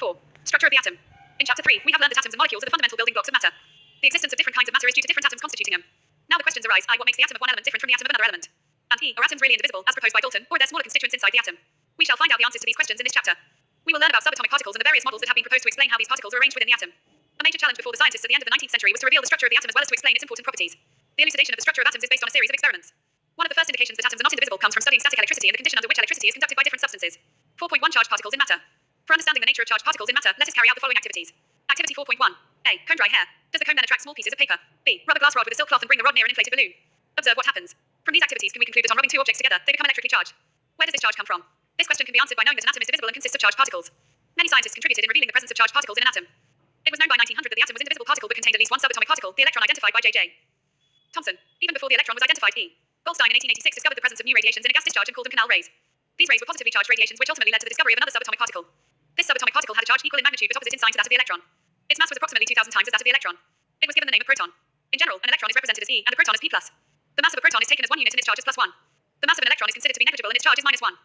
4. Structure of the atom. In Chapter 3, we have learned that atoms and molecules are the fundamental building blocks of matter. The existence of different kinds of matter is due to different atoms constituting them. Now the questions arise: I. What makes the atom of one element different from the atom of another element? And E. Are atoms really indivisible, as proposed by Dalton, or are there smaller constituents inside the atom? We shall find out the answers to these questions in this chapter. We will learn about subatomic particles and the various models that have been proposed to explain how these particles are arranged within the atom. A major challenge before the scientists at the end of the 19th century was to reveal the structure of the atom as well as to explain its important properties. The elucidation of the structure of atoms is based on a series of experiments. One of the first indications that atoms are not indivisible comes from studying static electricity and the condition under which electricity is conducted by different substances. 4.1 Charged particles in matter. For understanding the nature of charged particles in matter, let us carry out the following activities. Activity 4.1. A. Comb dry hair. Does the comb then attract small pieces of paper? B. Rub a glass rod with a silk cloth and bring the rod near an inflated balloon. Observe what happens. From these activities, can we conclude that on rubbing two objects together, they become electrically charged? Where does this charge come from? This question can be answered by knowing that an atom is divisible and consists of charged particles. Many scientists contributed in revealing the presence of charged particles in an atom. It was known by 1900 that the atom was an indivisible particle but contained at least one subatomic particle, the electron identified by J.J. Thomson. Even before the electron was identified, E. Goldstein in 1886 discovered the presence of new radiations in a gas discharge and called them canal rays. These rays were positively charged radiations which ultimately led to the discovery of another subatomic particle. This subatomic particle had a charge equal in magnitude but opposite in sign to that of the electron. Its mass was approximately 2,000 times as that of the electron. It was given the name of proton. In general, an electron is represented as E and a proton as P+. The mass of a proton is taken as 1 unit and its charge is +1. The mass of an electron is considered to be negligible and its charge is -1.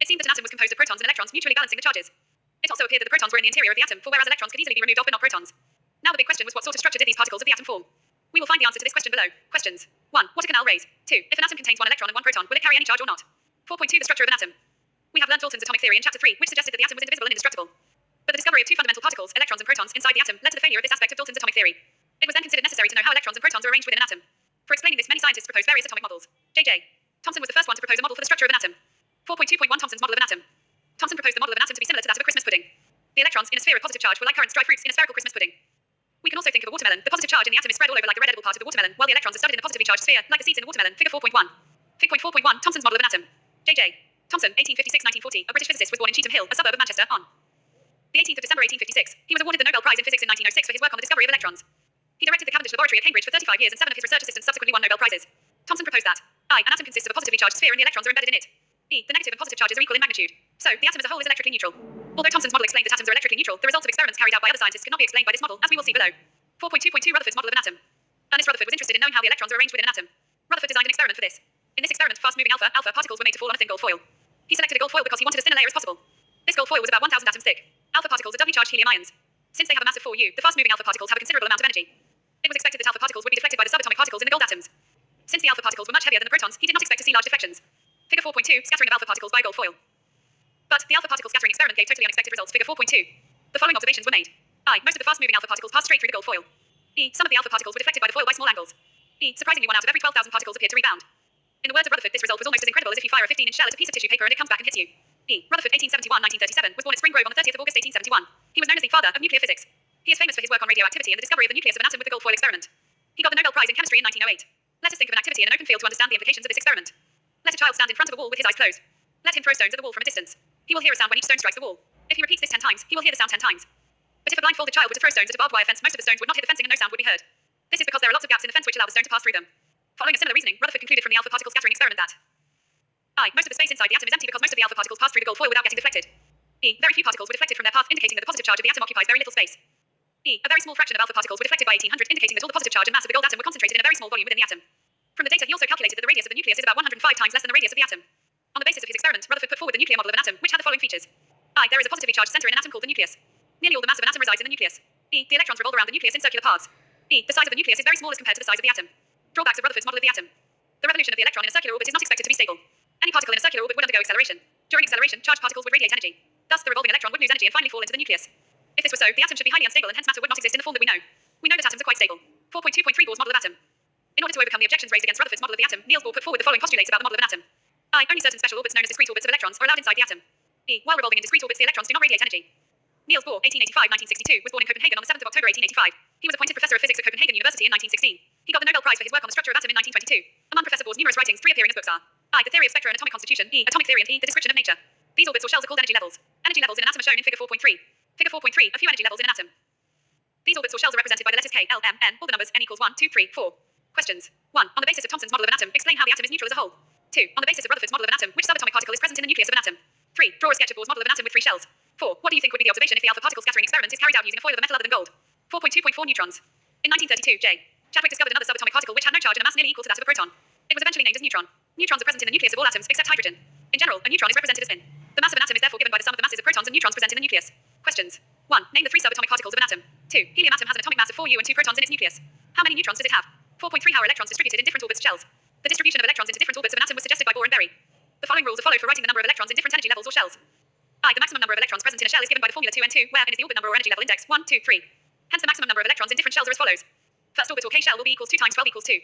It seemed that an atom was composed of protons and electrons mutually balancing the charges. It also appeared that the protons were in the interior of the atom, for whereas electrons could easily be removed off but not protons. Now the big question was what sort of structure did these particles of the atom form? We will find the answer to this question below. Questions. 1. What are canal rays? 2. If an atom contains one electron and one proton, will it carry any charge or not? 4.2 The structure of an atom. We have learned Dalton's atomic theory in Chapter 3, which suggested that the atom was indivisible and indestructible. But the discovery of two fundamental particles, electrons and protons, inside the atom led to the failure of this aspect of Dalton's atomic theory. It was then considered necessary to know how electrons and protons are arranged within an atom. For explaining this, many scientists proposed various atomic models. J.J. Thomson was the first one to propose a model for the structure of an atom. 4.2.1 Thomson's model of an atom. Thomson proposed the model of an atom to be similar to that of a Christmas pudding. The electrons in a sphere of positive charge were like currants, dry fruits in a spherical Christmas pudding. We can also think of a watermelon. The positive charge in the atom is spread all over like the red edible part of the watermelon, while the electrons are studded in the positively charged sphere, like the seeds in the watermelon. Figure 4.1. Fig. 4.1 Thomson's model of an atom. J.J. Thomson, 1856-1940, a British physicist, was born in Cheetham Hill, a suburb of Manchester, on the 18th of December 1856. He was awarded the Nobel Prize in Physics in 1906 for his work on the discovery of electrons. He directed the Cavendish Laboratory at Cambridge for 35 years and 7 of his research assistants subsequently won Nobel Prizes. Thomson proposed that I. An atom consists of a positively charged sphere and the electrons are embedded in it. E. The negative and positive charges are equal in magnitude. So, the atom as a whole is electrically neutral. Although Thomson's model explained that atoms are electrically neutral, the results of experiments carried out by other scientists could not be explained by this model, as we will see below. 4.2.2 Rutherford's model of an atom. Ernest Rutherford was interested in knowing how the electrons are arranged within an atom. Rutherford designed an experiment for this. In this experiment, fast-moving alpha particles were made to fall on a thin gold foil. He selected a gold foil because he wanted as thin a layer as possible. This gold foil was about 1,000 atoms thick. Alpha particles are doubly charged helium ions. Since they have a mass of 4U, the fast-moving alpha particles have a considerable amount of energy. It was expected that alpha particles would be deflected by the subatomic particles in the gold atoms. Since the alpha particles were much heavier than the protons, he did not expect to see large deflections. Figure 4.2 Scattering of alpha particles by a gold foil. But the alpha particle scattering experiment gave totally unexpected results. Figure 4.2. The following observations were made. I. Most of the fast-moving alpha particles passed straight through the gold foil. E. Some of the alpha particles were deflected by the foil by small angles. E. Surprisingly, 1 out of every 12,000 particles appeared to rebound. In the words of Rutherford, this result was almost as incredible as if you fire a 15-inch shell at a piece of tissue paper and it comes back and hits you. E. Rutherford, 1871-1937, was born at Spring Grove on the 30th of August 1871. He was known as the father of nuclear physics. He is famous for his work on radioactivity and the discovery of the nucleus of an atom with the gold foil experiment. He got the Nobel Prize in Chemistry in 1908. Let us think of an activity in an open field to understand the implications of this experiment. Let a child stand in front of a wall with his eyes closed. Let him throw stones at the wall from a distance. He will hear a sound when each stone strikes the wall. If he repeats this 10 times, he will hear the sound 10 times. But if a blindfolded child were to throw stones at a barbed wire fence, most of the stones would not hit the fencing and no sound would be heard. This is because there are lots of gaps in the fence which allow the stone to pass through them. Following a similar reasoning, Rutherford concluded from the alpha particle scattering experiment that I. Most of the space inside the atom is empty because most of the alpha particles pass through the gold foil without getting deflected. E. Very few particles were deflected from their path, indicating that the positive charge of the atom occupies very little space. E. A very small fraction of alpha particles were deflected by 1800, indicating that all the positive charge and mass of the gold atom were concentrated in a very small volume within the atom. From the data, he also calculated that the radius of the nucleus is about 105 times less than the radius of the atom. On the basis of his experiment, Rutherford put forward the nuclear model of an atom, which had the following features. I. There is a positively charged center in an atom called the nucleus. Nearly all the mass of an atom resides in the nucleus. E. The electrons revolve around the nucleus in circular paths. E. The size of the nucleus is very small as compared to the size of the atom. Drawbacks of Rutherford's model of the atom. The revolution of the electron in a circular orbit is not expected to be stable. Any particle in a circular orbit would undergo acceleration. During acceleration, charged particles would radiate energy. Thus, the revolving electron would lose energy and finally fall into the nucleus. If this were so, the atom should be highly unstable and hence matter would not exist in the form that we know. We know that atoms are quite stable. 4.2.3 Bohr's model of atom. In order to overcome the objections raised against Rutherford's model of the atom, Niels Bohr put forward the following postulates about the model of an atom. I. Only certain special orbits known as discrete orbits of electrons are allowed inside the atom. E. While revolving in discrete orbits, the electrons do not radiate energy. Niels Bohr, 1885-1962, was born in Copenhagen on the 7th of October 1885. He was appointed professor of physics at Copenhagen University in 1916. He got the Nobel Prize for his work on the structure of atom in 1922. Among Professor Bohr's numerous writings, 3 appearing as books are I. The theory of spectra and atomic constitution. E. Atomic theory and E. The description of nature. These orbits or shells are called energy levels. Energy levels in an atom are shown in figure 4.3. Figure 4.3. A few energy levels in an atom. These orbits or shells are represented by the letters K, L, M, N, or the numbers n equals 1, 2, 3, 4. Questions. 1. On the basis of Thomson's model of an atom, explain how the atom is neutral as a whole. 2. On the basis of Rutherford's model of an atom, which subatomic particle is present in the nucleus of an atom? 3. Draw a sketch of Bohr's model of an atom with 3 shells. 4. What do you think would be the observation if the alpha particle scattering experiment is carried out using a foil of a metal other than gold? 4.2.4 Neutrons. In 1932, J. Chap discovered another subatomic particle which had no charge and a mass nearly equal to that of a proton. It was eventually named as neutron. Neutrons are present in the nucleus of all atoms except hydrogen. In general, a neutron is represented as spin. The mass of an atom is therefore given by the sum of the masses of protons and neutrons present in the nucleus. Questions. 1. 1. Name the 3 subatomic particles of an atom. 2. Helium atom has an atomic mass of 4U and 2 protons in its nucleus. How many neutrons does it have? 4.3. How are electrons distributed in different orbits shells? The distribution of electrons into different orbits of an atom was suggested by Bohr and Berry. The following rules are followed for writing the number of electrons in different energy levels or shells. I. The maximum number of electrons present in a shell is given by the formula 2n2, where n is the orbit number or energy level index 1, 2, 3. Hence the maximum number of electrons in different shells are as follows. First orbital K shell will be equals 2 times 12 equals 2.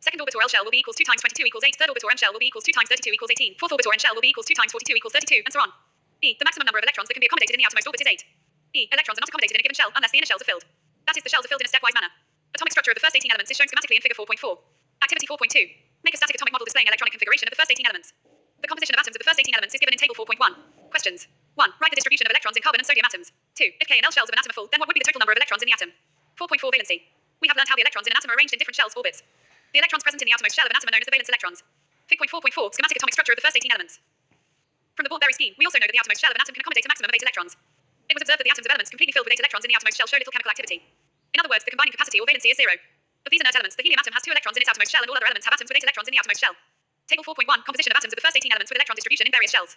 Second orbital L shell will be equals 2 times 22 equals 8. Third orbital M shell will be equals 2 times 32 equals 18. Fourth orbital N shell will be equals 2 times 42 equals 32, and so on. E. The maximum number of electrons that can be accommodated in the outermost orbit is 8. E. Electrons are not accommodated in a given shell unless the inner shells are filled. That is, the shells are filled in a stepwise manner. Atomic structure of the first 18 elements is shown schematically in figure 4.4. Activity 4.2. Make a static atomic model displaying electronic configuration of the first 18 elements. The composition of atoms of the first 18 elements is given in table 4.1. Questions. 1. Write the distribution of electrons in carbon and sodium atoms. 2. If K and L shells of an atom are full, then what would be the total number of electrons in the atom? 4.4 Valency. We have learned how the electrons in an atom are arranged in different shells orbits. The electrons present in the outermost shell of an atom are known as the valence electrons. Fig. 4.4. Schematic atomic structure of the first 18 elements. From the Bohr-Berry scheme, we also know that the outermost shell of an atom can accommodate a maximum of 8 electrons. It was observed that the atoms of elements completely filled with 8 electrons in the outermost shell show little chemical activity. In other words, the combining capacity or valency is 0. Of these inert elements, the helium atom has 2 electrons in its outermost shell and all other elements have atoms with 8 electrons in the outermost shell. Table 4.1. Composition of atoms of the first 18 elements with electron distribution in various shells.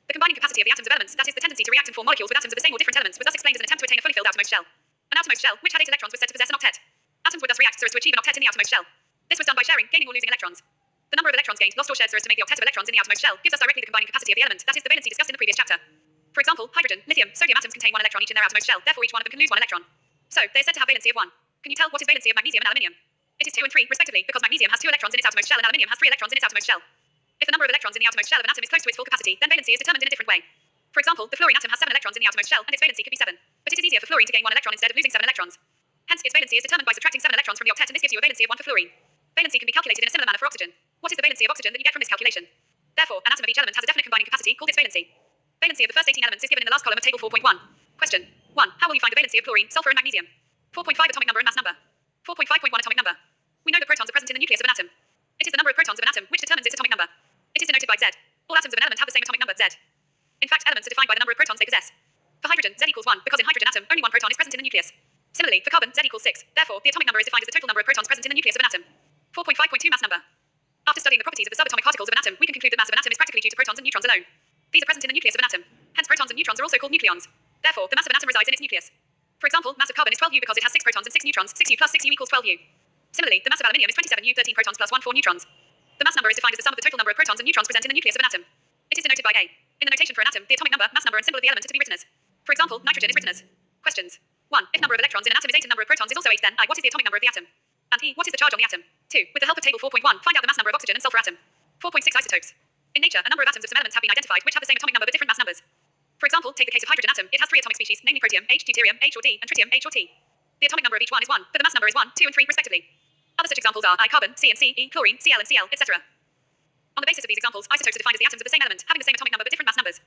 The combining capacity of the atoms of elements, that is, the tendency to react and form molecules with atoms of the same or different elements, was thus explained as an attempt to attain a fully filled outermost shell. An outermost shell, which had 8 electrons, was said to possess an octet. Atoms would thus react so as to achieve an octet in the outermost shell. This was done by sharing, gaining or losing electrons. The number of electrons gained, lost or shared so as to make the octet of electrons in the outermost shell gives us directly the combining capacity of the element, that is, the valency discussed in the previous chapter. For example, hydrogen, lithium, sodium atoms contain 1 electron each in their outermost shell, therefore each one of them can lose 1 electron. So, they are said to have valency of 1. Can you tell what is valency of magnesium and aluminium? It is 2 and 3, respectively, because magnesium has 2 electrons in its outermost shell and aluminium has 3 electrons in its outermost shell. If the number of electrons in the outermost shell of an atom is close to its full capacity, then valency is determined in a different way. For example, the fluorine atom has 7 electrons in the outermost shell and its valency could be 7. But it is easier for fluorine to gain 1 electron instead of losing 7 electrons. Hence, its valency is determined by subtracting 7 electrons from the octet, and this gives you a valency of 1 for fluorine. Valency can be calculated in a similar manner for oxygen. What is the valency of oxygen that you get from this calculation? Therefore, an atom of each element has a definite combining capacity called its valency. Valency of the first 18 elements is given in the last column of table 4.1. Question. 1. How will you find the valency of chlorine, sulfur, and magnesium? 4.5 atomic number and mass number. 4.5.1 atomic number. We know that protons are present in the nucleus of an atom. It is the number of protons of an atom which determines its atomic number. It is denoted by Z. All atoms of an element have the same atomic number, Z. In fact, elements are defined by the number of protons they possess. For hydrogen, Z equals 1, because in hydrogen atom, only 1 proton is present in the nucleus. Similarly, for carbon, Z equals 6. Therefore, the atomic number is defined as the total number of protons present in the nucleus of an atom. 4.5.2 mass number. After studying the properties of the subatomic particles of an atom, we can conclude that mass of an atom is practically due to protons and neutrons alone. These are present in the nucleus of an atom. Hence, protons and neutrons are also called nucleons. Therefore, the mass of an atom resides in its nucleus. For example, mass of carbon is 12U because it has 6 protons and 6 neutrons. 6U plus 6U equals 12U. Similarly, the mass of aluminium is 27U, 13 protons plus 1, 4 neutrons. The mass number is defined as the sum of the total number of protons and neutrons present in the nucleus of an atom. It is denoted by A. In the notation for an atom, the atomic number, mass number, and symbol of the element are to be written as. For example, nitrogen is written as. Questions. 1. If number of electrons in an atom is 8 and number of protons is also 8, then I. What is the atomic number of the atom? And E. What is the charge on the atom? 2. With the help of table 4.1, find out the mass number of oxygen and sulfur atom. 4.6 isotopes. In nature, a number of atoms of some elements have been identified which have the same atomic number but different mass numbers. For example, take the case of hydrogen atom. It has 3 atomic species, namely protium, H, deuterium, H or D, and tritium, H or T. The atomic number of each one is 1, but the mass number is 1, 2, and 3 respectively. Other such examples are I carbon, C and C, E chlorine, Cl and Cl, etc. On the basis of these examples, isotopes are defined as the atoms of the same element, having the same atomic number but different mass numbers.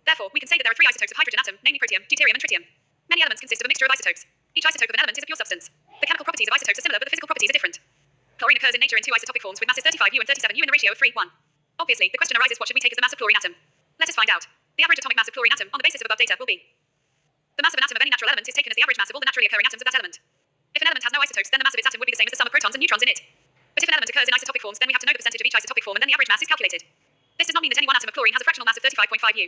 Therefore, we can say that there are 3 isotopes of hydrogen atom, namely protium, deuterium, and tritium. Many elements consist of a mixture of isotopes. Each isotope of an element is a pure substance. The chemical properties of isotopes are similar, but the physical properties are different. Chlorine occurs in nature in 2 isotopic forms with masses 35U and 37U in the ratio of 3:1. Obviously, the question arises, what should we take as the mass of chlorine atom? Let us find out. The average atomic mass of chlorine atom on the basis of above data will be. The mass of an atom of any natural element is taken as the average mass of all the naturally occurring atoms of that element. If an element has no isotopes, then the mass of its atom would be the same as the sum of protons and neutrons in it. But if an element occurs in isotopic forms, then we have to know the percentage of each isotopic form and then the average mass is calculated. This does not mean that any one atom of chlorine has a fractional mass of 35.5U.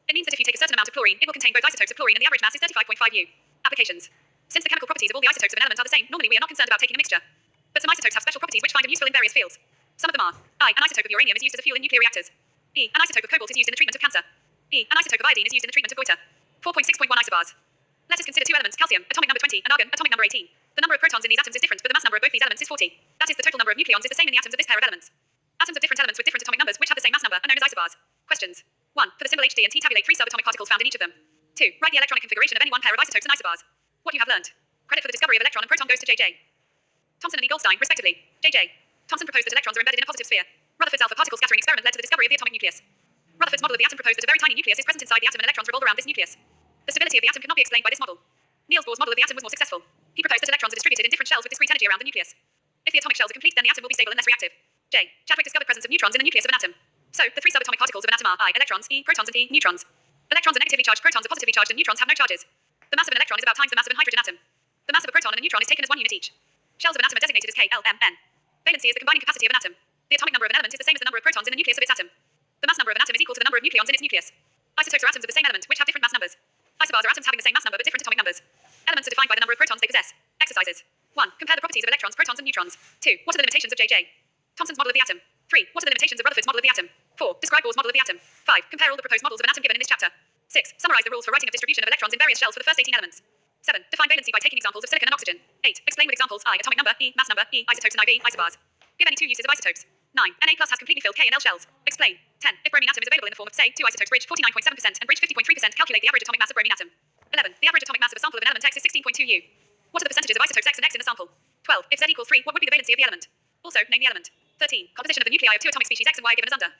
It means that if you take a certain amount of chlorine, it will contain both isotopes of chlorine and the average mass is 35.5U. Applications. Since the chemical properties of all the isotopes of an element are the same, normally we are not concerned about taking a mixture. But some isotopes have special properties which find them useful in various fields. Some of them are I. An isotope of uranium is used as a fuel in nuclear reactors. E. An isotope of cobalt is used in the treatment of cancer. E. An isotope of iodine is used in the treatment of goiter. 4.6.1 isobars. Let us consider 2 elements, calcium, atomic number 20, and argon, atomic number 18. The number of protons in these atoms is different, but the mass number of both these elements is 40. That is, the total number of nucleons is the same in the atoms of this pair of elements. Atoms of different elements with different atomic numbers which have the same mass number are known as isobars. Questions. 1. For the symbol HD and T, tabulate 3 subatomic particles found in each of them. 2. Write the electronic configuration of any one pair of isotopes and isobars. What you have learned. Credit for the discovery of electron and proton goes to J.J. Thomson and E. Goldstein, respectively. J.J. Thomson proposed that electrons are embedded in a positive sphere. Rutherford's alpha particle scattering experiment led to the discovery of the atomic nucleus. Rutherford's model of the atom proposed that a very tiny nucleus is present inside the atom and electrons revolve around this nucleus. The stability of the atom could not be explained by this model. Niels Bohr's model of the atom was more successful. He proposed that electrons are distributed in different shells with discrete energy around the nucleus. If the atomic shells are complete, then the atom will be stable and less reactive. J. Chadwick discovered presence of neutrons in the nucleus of an atom. So, the 3 subatomic particles of an atom are I. Electrons, E. Protons, and P. Neutrons. Electrons are negatively charged, protons are positively charged, and neutrons have no charges. The mass of an electron is about times the mass of an hydrogen atom. The mass of a proton and a neutron is taken as 1 unit each. Shells of an atom are designated as K, L, M, N. Valency is the combining capacity of an atom. The atomic number of an element is the same as the number of protons in the nucleus of its atom. The mass number of an atom is equal to the number of nucleons in its nucleus. Isotopes are atoms of the same element, which have different mass numbers. Isobars are atoms having the same mass number but different atomic numbers. Elements are defined by the number of protons they possess. Exercises. 1. Compare the properties of electrons, protons, and neutrons. 2. What are the limitations of J.J. Thomson's model of the atom? 3. What are the limitations of Rutherford's model of the atom? 4. Describe Bohr's model of the atom. 5. Compare all the proposed models of an atom given in this chapter. 6. Summarize the rules for writing of distribution of electrons in various shells for the first 18 elements. 7. Define valency by taking examples of silicon and oxygen. 8. Explain with examples I, atomic number, E, mass number, E, isotopes, and IV, isobars. Give any two uses of isotopes. 9. Na plus has completely filled K and L shells. Explain. 10. If bromine atom is available in the form of, say, two isotopes, bridge 49.7% and bridge 50.3%, calculate the average atomic mass of bromine atom. 11. The average atomic mass of a sample of an element X is 16.2 U. What are the percentages of isotopes X and X in the sample? 12. If Z equals 3, what would be the valency of the element? Also, name the element. 13. Composition of the nuclei of two atomic species X and Y given as under.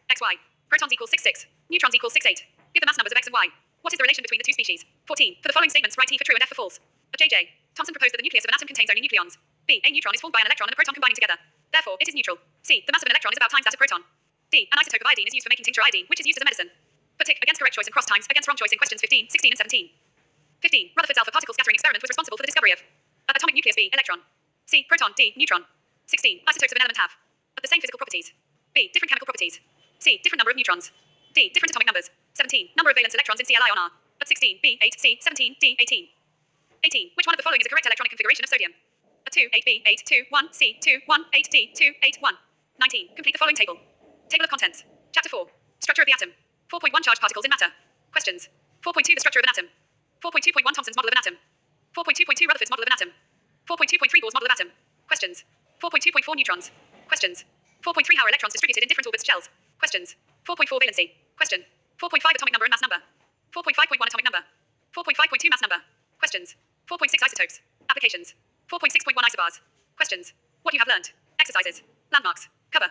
XY. Protons equals 6,6. Neutrons equals 6,8. Give the mass numbers of X and Y. What is the relation between the two species? 14. For the following statements, write T for true and F for false. A J.J. Thomson proposed that the nucleus of an atom contains only nucleons. B. A neutron is formed by an electron and a proton combining together. Therefore, it is neutral. C. The mass of an electron is about times that of proton. D. An isotope of iodine is used for making tincture iodine, which is used as a medicine. Put tick against correct choice and cross times against wrong choice in questions 15, 16, and 17. 15. Rutherford's alpha particle scattering experiment was responsible for the discovery of atomic nucleus B. Electron. C. Proton. D. Neutron. 16. Isotopes of an element have the same physical properties. B. Different chemical properties. C. Different number of neutrons. D. Different atomic numbers. 17. Number of valence electrons in CLI on R. At 16. B. 8. C. 17. D. 18. 18. Which one of the following is a correct electronic configuration of sodium? A 2. 8. B. 8. 2. 1. C. 2. 1. 8. D. 2. 8. 1. 19. Complete the following table. Table of contents. Chapter 4. Structure of the atom. 4.1 Charged particles in matter. Questions. 4.2 The structure of an atom. 4.2.1 Thomson's model of an atom. 4.2.2 Rutherford's model of an atom. 4.2.3 Bohr's model of atom. Questions. 4.2.4 Neutrons. Questions. 4.3 How are electrons distributed in different orbits shells? Questions. 4.4 Valency. Question. 4.5 Atomic number and mass number. 4.5.1 Atomic number. 4.5.2 Mass number. Questions. 4.6 Isotopes. Applications. 4.6.1 Isobars. Questions. What you have learned. Exercises. Landmarks. Cover.